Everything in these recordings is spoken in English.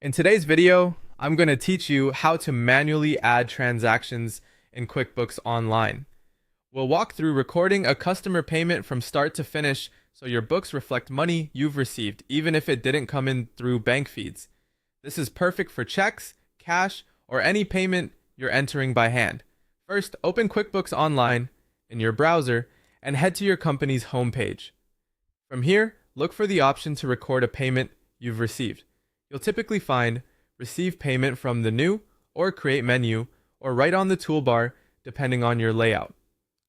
In today's video, I'm going to teach you how to manually add transactions in QuickBooks Online. We'll walk through recording a customer payment from start to finish so your books reflect money you've received, even if it didn't come in through bank feeds. This is perfect for checks, cash, or any payment you're entering by hand. First, open QuickBooks Online in your browser and head to your company's homepage. From here, look for the option to record a payment you've received. You'll typically find Receive Payment from the New or Create menu, or right on the toolbar depending on your layout.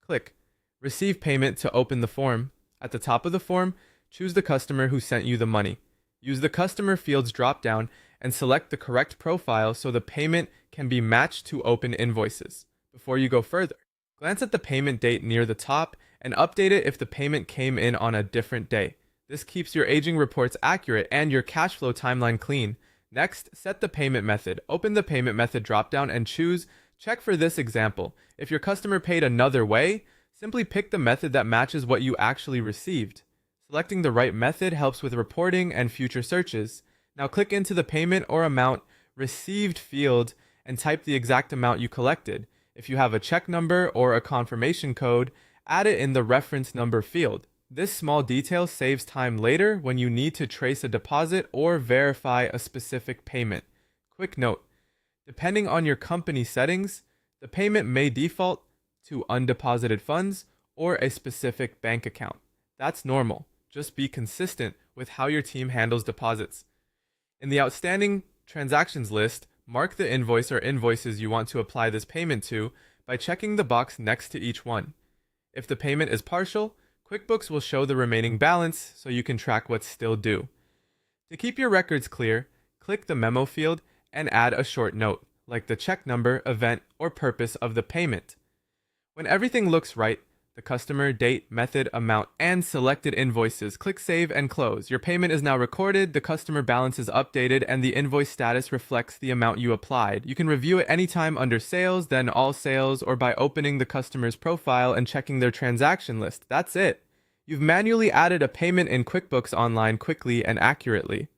Click Receive Payment to open the form. At the top of the form, choose the customer who sent you the money. Use the Customer Fields drop-down and select the correct profile so the payment can be matched to open invoices. Before you go further, glance at the payment date near the top and update it if the payment came in on a different day. This keeps your aging reports accurate and your cash flow timeline clean. Next, set the payment method. Open the payment method dropdown and choose Check for this example. If your customer paid another way, simply pick the method that matches what you actually received. Selecting the right method helps with reporting and future searches. Now click into the payment or amount received field and type the exact amount you collected. If you have a check number or a confirmation code, add it in the reference number field. This small detail saves time later when you need to trace a deposit or verify a specific payment. Quick note, depending on your company settings, the payment may default to undeposited funds or a specific bank account. That's normal. Just be consistent with how your team handles deposits. In the outstanding transactions list, mark the invoice or invoices you want to apply this payment to by checking the box next to each one. If the payment is partial, QuickBooks will show the remaining balance so you can track what's still due. To keep your records clear, click the memo field and add a short note, like the check number, event, or purpose of the payment. When everything looks right, the customer, date, method, amount, and selected invoices, click Save and Close. Your payment is now recorded, the customer balance is updated, and the invoice status reflects the amount you applied. You can review it anytime under Sales, then All Sales, or by opening the customer's profile and checking their transaction list. That's it. You've manually added a payment in QuickBooks Online quickly and accurately.